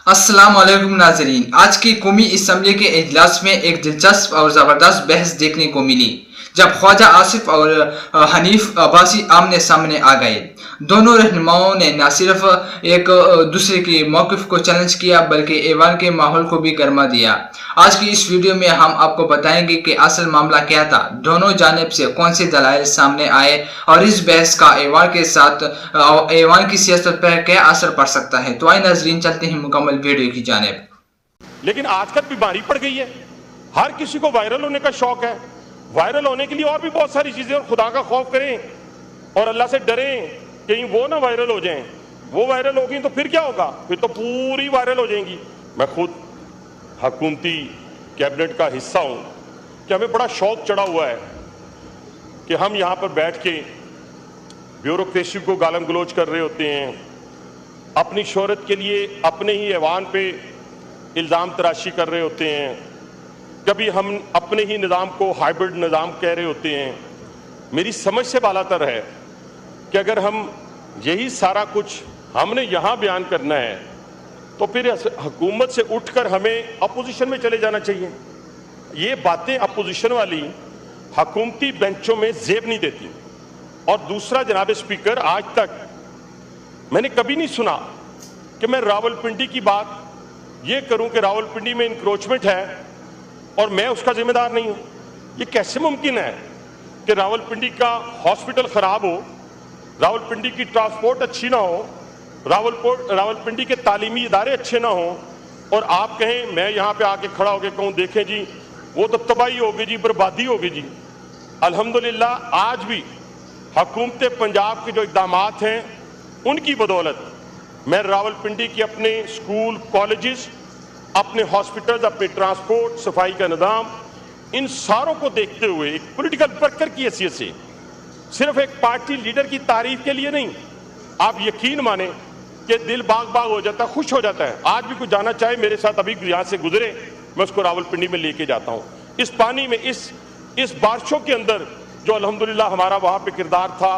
अस्सलाम वालेकुम नाजरीन। आज की कौमी असम्बली के इजलास में एक दिलचस्प और ज़बरदस्त बहस देखने को मिली जब ख्वाजा आसिफ और हनीफ अब्बासी आमने सामने आ गए। दोनों रहनुमाओं ने न सिर्फ एक दूसरे के मौक़िफ़ को चैलेंज किया बल्कि ऐवान के माहौल को भी गरमा दिया। आज की इस वीडियो में हम आपको बताएंगे कि असल मामला क्या था, दोनों जानिब से कौन से दलाइल सामने आए और इस बहस का ऐवान के साथ ऐवान की सियासत पर क्या असर पड़ सकता है। तो आइए नाजरीन चलते हैं मुकम्मल वीडियो की जानिब। लेकिन आजकल बीमारी पड़ गई है, हर किसी को वायरल होने का शौक है। वायरल होने के लिए और भी बहुत सारी चीजें, और खुदा का खौफ करें और अल्लाह से डरें कहीं वो ना वायरल हो जाएं। वो वायरल होगी तो फिर क्या होगा, फिर तो पूरी वायरल हो जाएंगी। मैं खुद हुकूमती कैबिनेट का हिस्सा हूं कि हमें बड़ा शौक चढ़ा हुआ है कि हम यहां पर बैठ के ब्यूरोक्रेसी को गालम गलोच कर रहे होते हैं, अपनी शोहरत के लिए अपने ही ऐवान पे इल्ज़ाम तराशी कर रहे होते हैं, कभी हम अपने ही निज़ाम को हाइब्रिड निज़ाम कह रहे होते हैं। मेरी समझ से बालातर है कि अगर हम यही सारा कुछ हमने यहाँ बयान करना है तो फिर हुकूमत से उठकर हमें अपोजिशन में चले जाना चाहिए। ये बातें अपोजिशन वाली हुकूमती बेंचों में जेब नहीं देती। और दूसरा, जनाब स्पीकर, आज तक मैंने कभी नहीं सुना कि मैं रावलपिंडी की बात ये करूं कि रावलपिंडी में इंक्रोचमेंट है और मैं उसका जिम्मेदार नहीं हूं। ये कैसे मुमकिन है कि रावलपिंडी का हॉस्पिटल खराब हो, रावलपिंडी की ट्रांसपोर्ट अच्छी ना हो, रावलपिंडी के तालीमी इदारे अच्छे ना हो, और आप कहें, मैं यहाँ पे आके खड़ा होकर कहूँ देखें जी वो तो तबाही होगी जी, बर्बादी होगी जी। अल्हम्दुलिल्लाह आज भी हुकूमत पंजाब के जो इक़दामात हैं उनकी बदौलत मैं रावलपिंडी की अपने स्कूल, कॉलेजेस, अपने हॉस्पिटल्स, अपने ट्रांसपोर्ट, सफाई का निज़ाम, इन सारों को देखते हुए एक पॉलिटिकल वर्कर की हैसियत से, सिर्फ एक पार्टी लीडर की तारीफ के लिए नहीं, आप यकीन माने कि दिल बाग बाग हो जाता है, खुश हो जाता है। आज भी कोई जाना चाहे मेरे साथ, अभी यहाँ से गुजरे, मैं उसको रावलपिंडी में लेके जाता हूँ। इस पानी में, इस बारिशों के अंदर जो अल्हम्दुलिल्लाह हमारा वहाँ पे किरदार था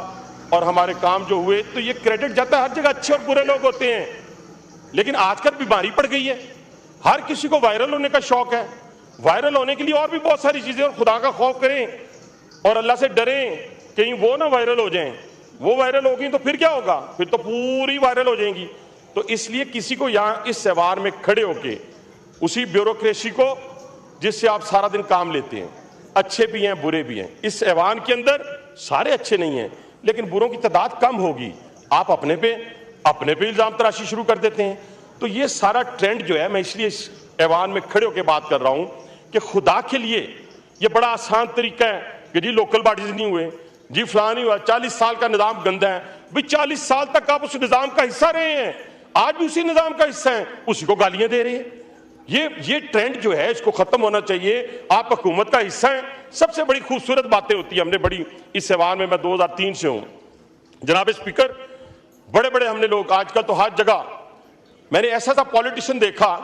और हमारे काम जो हुए, तो ये क्रेडिट जाता है। हर जगह अच्छे और बुरे लोग होते हैं, लेकिन आजकल बीमारी पड़ गई है, हर किसी को वायरल होने का शौक है। वायरल होने के लिए और भी बहुत सारी चीजें, और खुदा का खौफ करें और अल्लाह से डरें कहीं वो ना वायरल हो जाएं। वो वायरल होगी तो फिर क्या होगा, फिर तो पूरी वायरल हो जाएंगी। तो इसलिए किसी को यहाँ इस त्यौहार में खड़े होके उसी ब्यूरोक्रेसी को जिससे आप सारा दिन काम लेते हैं, अच्छे भी हैं बुरे भी हैं, इस ऐवान के अंदर सारे अच्छे नहीं हैं लेकिन बुरों की तादाद कम होगी, आप अपने पे इल्जाम तराशी शुरू कर देते हैं। तो ये सारा ट्रेंड जो है, मैं इसलिए इस ऐवान में खड़े होकर बात कर रहा हूं कि खुदा के लिए ये बड़ा आसान तरीका है कि जी लोकल बॉडीज नहीं हुए, जी फलां नहीं हुआ, 40 साल का निजाम गंदा है। भाई 40 साल तक आप उस निजाम का हिस्सा रहे हैं, आज भी उसी निजाम का हिस्सा हैं, उसी को गालियां दे रहे हैं। ये ट्रेंड जो है इसको खत्म होना चाहिए। आप हुकूमत का हिस्सा हैं। सबसे बड़ी खूबसूरत बातें होती है, हमने बड़ी इस ऐवान में, मैं 2003 से हूं जनाब स्पीकर, बड़े बड़े हमने लोग, आजकल तो हर जगह मैंने ऐसा सा पॉलिटिशियन देखा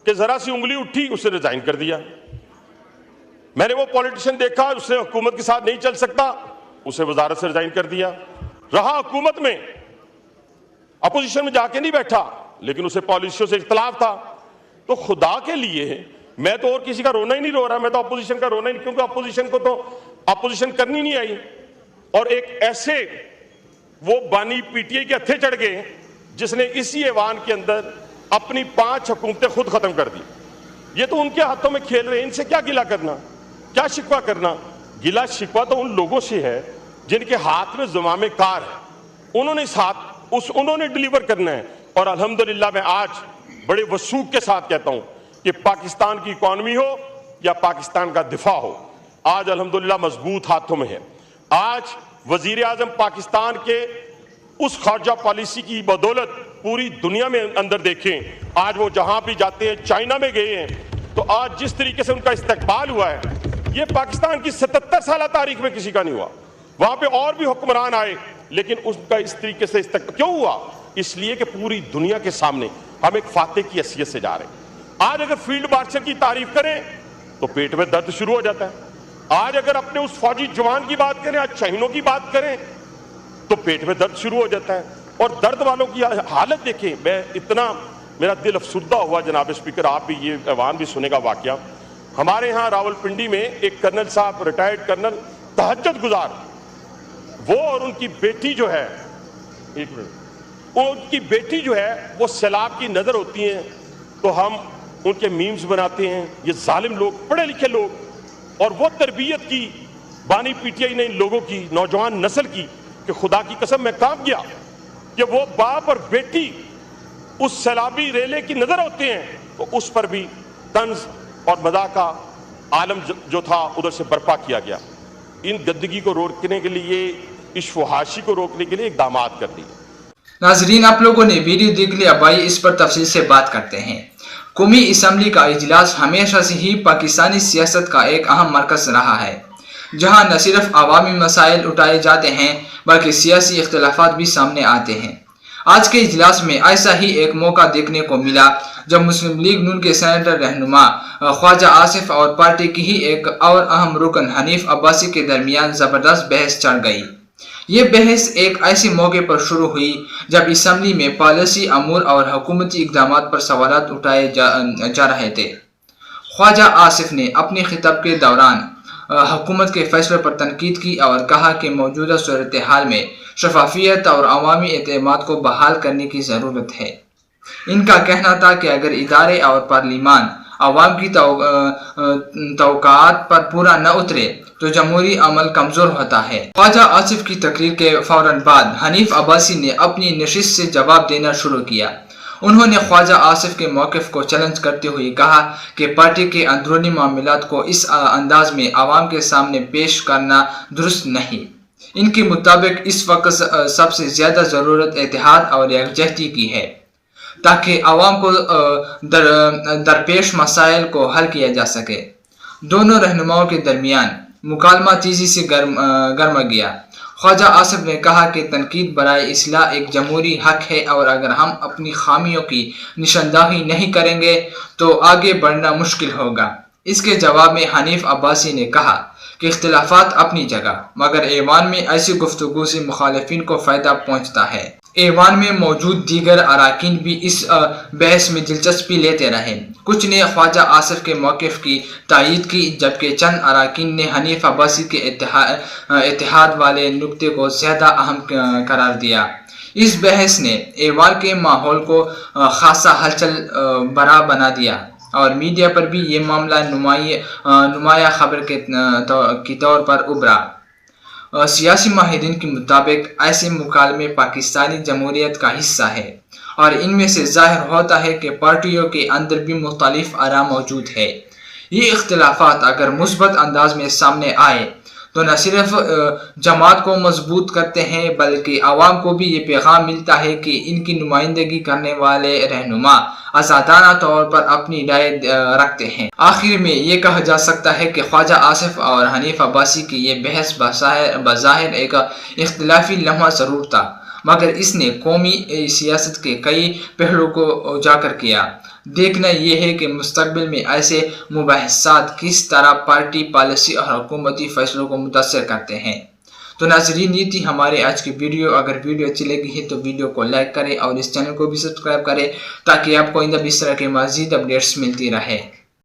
कि जरा सी उंगली उठी उसने रिजाइन कर दिया। मैंने वो पॉलिटिशियन देखा उसने हुकूमत के साथ नहीं चल सकता, उसे वजारत से रिजाइन कर दिया, रहा हुकूमत में, अपोजिशन में जाके नहीं बैठा, लेकिन उसे पॉलिसियों से इख्तलाफ था। तो खुदा के लिए मैं तो और किसी का रोना ही नहीं रो रहा, मैं तो अपोजिशन का रोना ही नहीं, क्योंकि अपोजिशन को तो अपोजिशन करनी नहीं आई। और एक ऐसे वो बानी पीटीआई के हत्थे चढ़ गए जिसने इसी ऐवान के अंदर अपनी 5 हुकूमतें खुद खत्म कर दी। ये तो उनके हाथों में खेल रहे हैं, इनसे क्या गिला करना, क्या शिकवा करना। गिला शिकवा तो उन लोगों से है जिनके हाथ में ज़मामे कार है, उन्होंने डिलीवर करना है। और अल्हम्दुलिल्लाह मैं आज बड़े वसूख के साथ कहता हूं कि पाकिस्तान की इकॉनमी हो या पाकिस्तान का दिफा हो, आज अल्हम्दुलिल्लाह मजबूत हाथों में है। आज वजीर आजम पाकिस्तान के उस खारजा पॉलिसी की बदौलत पूरी दुनिया में अंदर देखें, आज वो जहां भी जाते हैं, चाइना में गए हैं, तो आज जिस तरीके से उनका इस्तकबाल हुआ है, ये पाकिस्तान की 77 साल तारीख में किसी का नहीं हुआ। वहां पे और भी हुक्मरान आए, लेकिन उसका इस तरीके से इस्तकबाल क्यों हुआ? इसलिए कि पूरी दुनिया के सामने हम एक फातेह की हैसियत से जा रहे हैं। आज अगर फील्ड मार्शल की तारीफ करें तो पेट में दर्द शुरू हो जाता है। आज अगर अपने उस फौजी जवान की बात करें, आज शहीदों की बात करें, तो पेट में दर्द शुरू हो जाता है। और दर्द वालों की हालत देखें, मैं इतना मेरा दिल अफसुर्दा हुआ जनाब स्पीकर, आप भी ये ऐवान भी सुनेगा वाकया। हमारे यहाँ रावलपिंडी में एक कर्नल साहब, रिटायर्ड कर्नल, तहज्जुद गुजार, वो और उनकी बेटी जो है, एक मिनट, उनकी बेटी जो है वो सैलाब की नज़र होती हैं तो हम उनके मीम्स बनाते हैं। ये जालिम लोग, पढ़े लिखे लोग, और वो तरबियत की बानी पीटीआई ने इन लोगों की, नौजवान नस्ल की, कि खुदा की कसम मैं काम गया कि वो बाप और बेटी उस सैलाबी रेले की नज़र होते हैं तो उस पर भी तंज और मज़ाक का आलम जो था उधर से बर्पा किया गया। इन गंदगी को रोकने के लिए, इस फुहाशी को रोकने के लिए इक़दामात कर दिए। नाजरीन, आप लोगों ने वीडियो देख लिया, भाई इस पर तफसील से बात करते हैं। कौमी असम्बली का इजलास हमेशा से ही पाकिस्तानी सियासत का एक अहम मरकज़ रहा है, जहां न सिर्फ अवामी मसाइल उठाए जाते हैं बल्कि सियासी इख्तलाफात भी सामने आते हैं। आज के इजलास में ऐसा ही एक मौका देखने को मिला जब मुस्लिम लीग नून के सेनेटर रहनुमा ख्वाजा आसिफ और पार्टी की ही एक और अहम रुकन हनीफ अब्बासी के दरमियान ज़बरदस्त बहस चढ़ गई। ये बहस एक ऐसे मौके पर शुरू हुई जब असम्बली में पॉलिसी अमूर और हुकूमती इक़दामात पर सवालात उठाए जा रहे थे। ख्वाजा आसिफ ने अपने खिताब के दौरान हुकूमत के फैसले पर तनकीद की और कहा कि मौजूदा सूरत हाल में शफाफियत और अवामी एतमाद को बहाल करने की ज़रूरत है। इनका कहना था कि अगर इदारे और पार्लिमान अवाम की तवक्कात पर पूरा न उतरे तो जमहूरी अमल कमज़ोर होता है। ख्वाजा आसिफ की तकरीर के फौरन बाद हनीफ अब्बासी ने अपनी नशिस्त से जवाब देना शुरू किया। उन्होंने ख्वाजा आसिफ के मौक़िफ़ को चैलेंज करते हुए कहा कि पार्टी के अंदरूनी मामलात को इस अंदाज में आवाम के सामने पेश करना दुरुस्त नहीं। इनके मुताबिक इस वक्त सबसे ज़्यादा ज़रूरत इत्तेहाद और यकजहती की है ताकि आवाम को दरपेश मसाइल को हल किया जा सके। दोनों रहनुमाओं के दरमियान मुकालमा तेज़ी से गर्म गया। ख्वाजा आसिफ ने कहा कि तनकीद बराए इस्लाह एक जमहूरी हक है और अगर हम अपनी खामियों की निशानदाही नहीं करेंगे तो आगे बढ़ना मुश्किल होगा। इसके जवाब में हनीफ अब्बासी ने कहा कि इख्तिलाफात अपनी जगह, मगर ऐवान में ऐसी गुफ्तगू से मुखालिफिन को फ़ायदा पहुँचता है। ऐवान में मौजूद दीगर अराकीन भी इस बहस में दिलचस्पी लेते रहे। कुछ ने ख्वाजा आसिफ के मौक़िफ़ की तायीद की जबकि चंद अराकीन ने हनीफ अब्बासी के इत्तेहाद वाले नुक्ते को ज़्यादा अहम करार दिया। इस बहस ने ऐवान के माहौल को खासा हलचल भरा बना दिया और मीडिया पर भी ये मामला नुमाया खबर के तौर पर उभरा। सियासी माहिरीन के मुताबिक ऐसे मुकालमे पाकिस्तानी जमहूरियत का हिस्सा है और इनमें से ज़ाहिर होता है कि पार्टियों के अंदर भी मुख्तलिफ आरा मौजूद है। ये इख्तिलाफात अगर मुस्बत अंदाज में सामने आए तो न सिर्फ जमात को मजबूत करते हैं बल्कि आवाम को भी ये पैगाम मिलता है कि इनकी नुमाइंदगी करने वाले रहनुमा आज़ादाना तौर पर अपनी राय रखते हैं। आखिर में ये कहा जा सकता है कि ख्वाजा आसिफ और हनीफ अब्बासी की ये बहस बज़ाहिर एक इख्तिलाफी लम्हा ज़रूर था, मगर इसने कौमी सियासत के कई पहलुओं को उजागर किया। देखना यह है कि मुस्तक़बिल में ऐसे मुबाहिसात किस तरह पार्टी पॉलिसी और हुकूमती फैसलों को मुतासर करते हैं। तो नाज़रीन, ये थी हमारे आज की वीडियो। अगर वीडियो अच्छी लगी है तो वीडियो को लाइक करें और इस चैनल को भी सब्सक्राइब करें ताकि आपको इस तरह के मज़ीद अपडेट्स मिलती रहे।